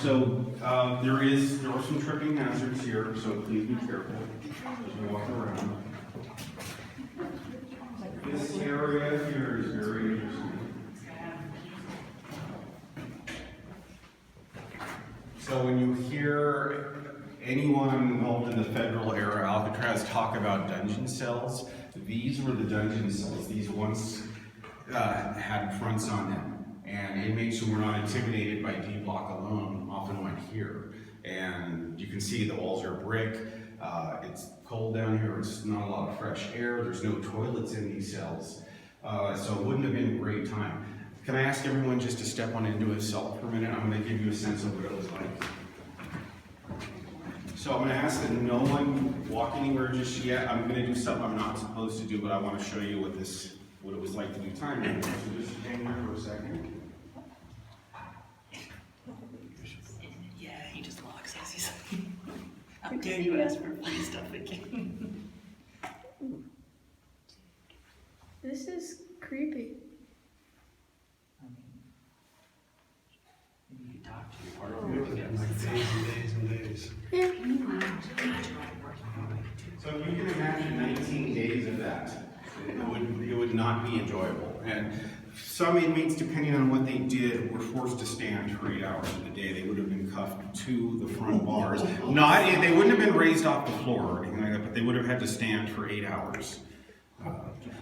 So there are some tripping hazards here, so please be careful as we walk around. This area here is very interesting. So when you hear anyone involved in the federal era Alcatraz talk about dungeon cells, these were the dungeon cells. These once had fronts on them. And inmates who were not intimidated by D block alone often went here. And you can see the walls are brick. It's cold down here. It's not a lot of fresh air. There's no toilets in these cells. So it wouldn't have been a great time. Can I ask everyone just to step on into a cell for a minute? I'm going to give you a sense of what it was like. So I'm going to ask that no one walk anywhere just yet. I'm going to do something I'm not supposed to do, but I want to show you what it was like to do time management. So just hang there for a second. Yeah, he just locks us. He's like, how dare you ask for free stuff again? This is creepy. Maybe you could talk to your partner. Like days and days and days. Yeah. So if you can imagine 19 days of that, it would not be enjoyable. And some inmates, depending on what they did, were forced to stand for 8 hours of the day. They would have been cuffed to the front bars. They wouldn't have been raised off the floor or anything like that, but they would have had to stand for 8 hours.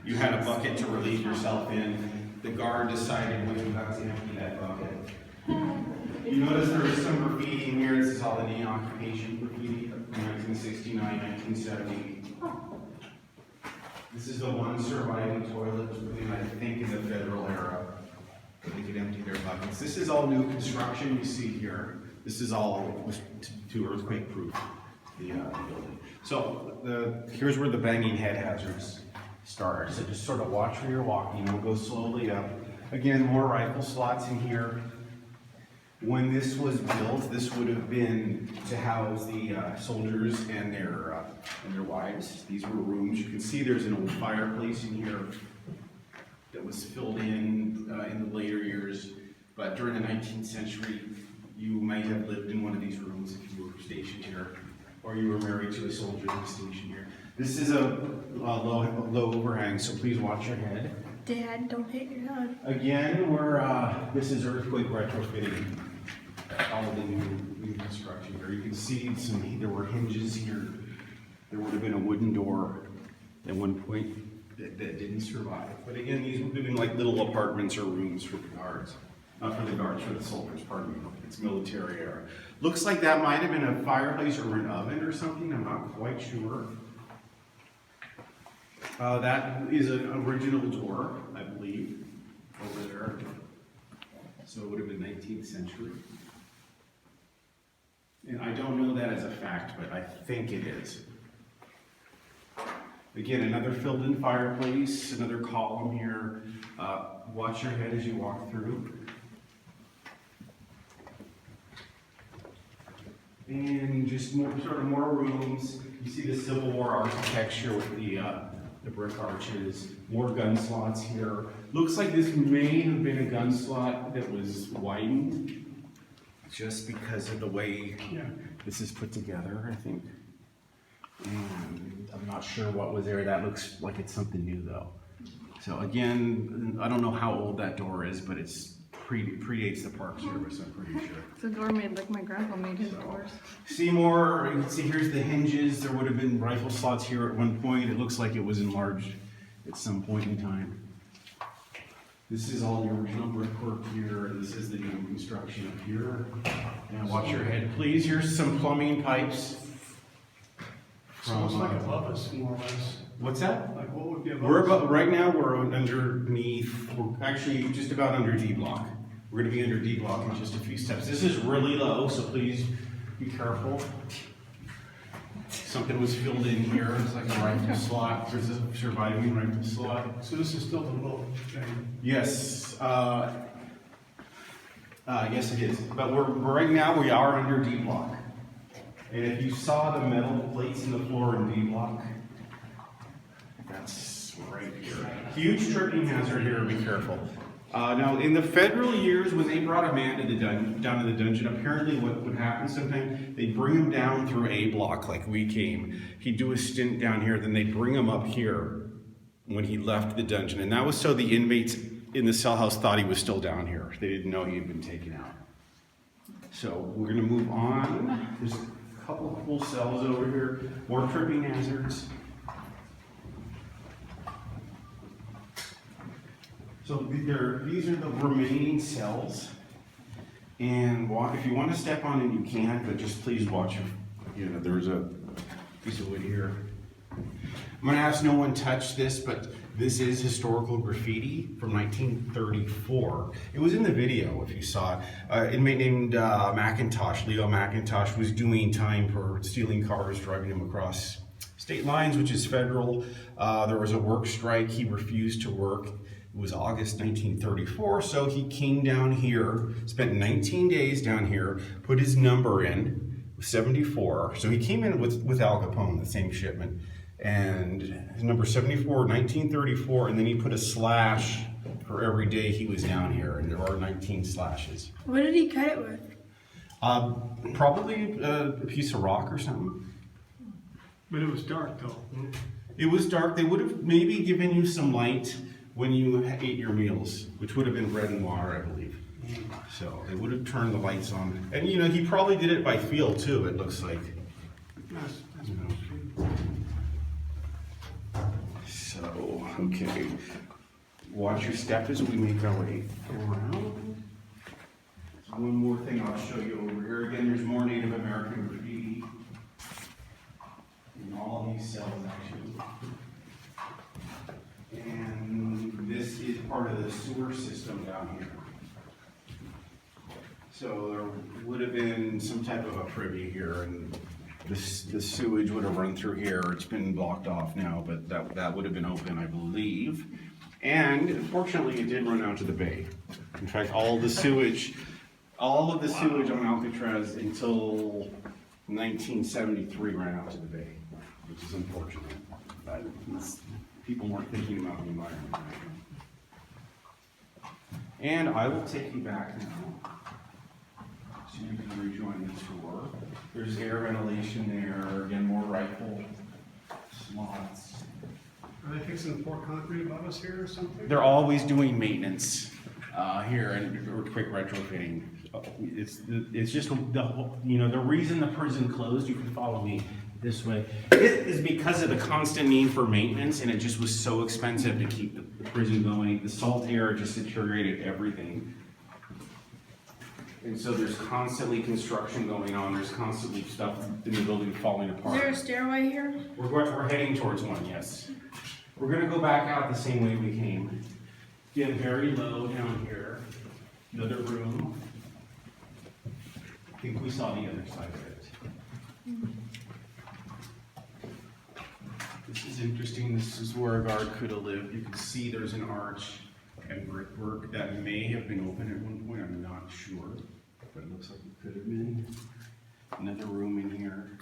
You had a bucket to relieve yourself in. The guard decided when you got to empty that bucket. You notice there is some graffiti in here. This is all the occupation graffiti from 1969, 1970. This is the one surviving toilet between, I think, in the federal era. They could empty their buckets. This is all new construction you see here. This is all to earthquake proof, the building. So here's where the banging head hazards start. So just sort of watch where you're walking. We'll go slowly up. Again, more rifle slots in here. When this was built, this would have been to house the soldiers and their wives. These were rooms. You can see there's an old fireplace in here that was filled in the later years. But during the 19th century, you might have lived in one of these rooms if you were stationed here, or you were married to a soldier who was stationed here. This is a low overhang, so please watch your head. Dad, don't hit your head. Again, this is earthquake retrofitting. All of the new construction here. You can see there were hinges here. There would have been a wooden door at one point that didn't survive. But again, these would have been like little apartments or rooms for the guards. Not for the guards, for the soldiers, pardon me. It's military era. Looks like that might have been a fireplace or an oven or something. I'm not quite sure. That is an original door, I believe, over there. So it would have been 19th century. And I don't know that as a fact, but I think it is. Again, another filled-in fireplace, another column here. Watch your head as you walk through. And just more rooms. You see the Civil War architecture with the brick arches. More gun slots here. Looks like this may have been a gun slot that was widened just because of the way this is put together, I think. And I'm not sure what was there. That looks like it's something new though. So again, I don't know how old that door is, but it's predates the Park Service, I'm pretty sure. It's a door made like my grandpa made his doors. See more, you can see here's the hinges. There would have been rifle slots here at one point. It looks like it was enlarged at some point in time. This is all the original brickwork here. This is the new construction up here. And watch your head, please. Here's some plumbing pipes. So it's like above us, more or less. What's that? Like what would be above us? Right now we're underneath, we're actually just about under D block. We're going to be under D block in just a few steps. This is really low, so please be careful. Something was filled in here. It's like a rifle slot. There's a surviving rifle slot. So this is still the low thing. Yes. Yes, it is. But right now we are under D block. And if you saw the metal plates in the floor in D block, that's right here. Huge tripping hazard here. Be careful. Now, in the federal years, when they brought a man to the down to the dungeon, apparently what would happen sometimes, they'd bring him down through A block like we came. He'd do a stint down here, then they'd bring him up here when he left the dungeon. And that was so the inmates in the cell house thought he was still down here. They didn't know he had been taken out. So we're gonna move on. There's a couple of cool cells over here, more tripping hazards. So these are the remaining cells. And if you want to step on it, you can, but just please watch your, there's a piece of wood here. I'm gonna ask no one touch this, but this is historical graffiti from 1934. It was in the video if you saw it. An inmate named McIntosh, Leo McIntosh, was doing time for stealing cars, driving them across state lines, which is federal. There was a work strike, he refused to work. It was August 1934, so he came down here, spent 19 days down here, put his number in, 74. So he came in with Al Capone, the same shipment, and his number 74, 1934, and then he put a slash for every day he was down here, and there are 19 slashes. What did he cut it with? Probably a piece of rock or something. But it was dark though. It was dark. They would have maybe given you some light when you ate your meals, which would have been bread and water, I believe. So they would have turned the lights on. And you know, he probably did it by feel too, it looks like. That's You know. So, okay. Watch your step as we make our way around. One more thing I'll show you over here. Again, there's more Native American graffiti in all these cells actually. And this is part of the sewer system down here. So there would have been some type of a privy here, and the sewage would have run through here. It's been blocked off now, but that would have been open, I believe. And unfortunately, it did run out to the bay. In fact, all of the sewage on Alcatraz until 1973 ran out to the bay, which is unfortunate. People weren't thinking about the environment. And I will take you back now, so you can rejoin the tour. There's air ventilation there, again, more rifle slots. Are they fixing to pour concrete above us here or something? They're always doing maintenance here and earthquake retrofitting. It's just the reason the prison closed. You can follow me this way. It is because of the constant need for maintenance, and it just was so expensive to keep the prison going. The salt air just deteriorated everything. And so there's constantly construction going on. There's constantly stuff in the building falling apart. Is there a stairway here? We're heading towards one, yes. We're gonna go back out the same way we came. Get very low down here. Another room. I think we saw the other side of it. This is interesting. This is where a guard could have lived. You can see there's an arch and brickwork that may have been open at one point. I'm not sure, but it looks like it could have been. Another room in here.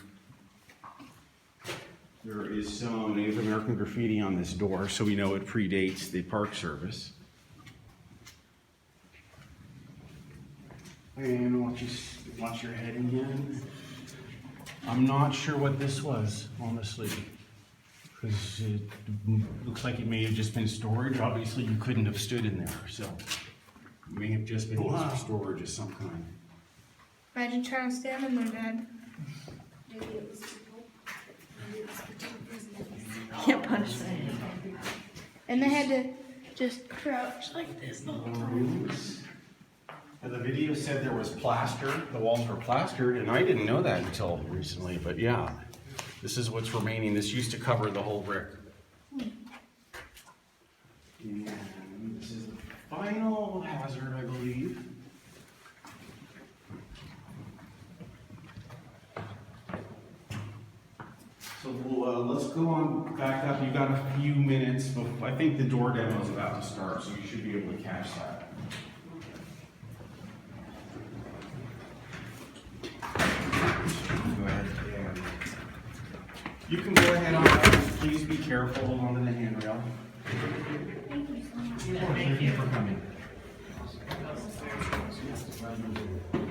There is some Native American graffiti on this door, so we know it predates the Park Service. And watch your head again. I'm not sure what this was, honestly, because it looks like it may have just been storage. Obviously, you couldn't have stood in there, so it may have just been used for storage of some kind. Imagine trying to stand in there, Dad. Maybe it was people. Maybe it was for two prisoners. Can't punish them. And they had to just crouch like this the whole time. The video said there was plaster, the walls were plastered, and I didn't know that until recently, but yeah, this is what's remaining. This used to cover the whole brick. And this is the final hazard, I believe. So let's go on back up. You got a few minutes before, I think the door demo is about to start, so you should be able to catch that. Go ahead, and you can go ahead on that. Please be careful, hold on to the handrail. Thank you so much. Thank you for coming. Yes, glad you were there.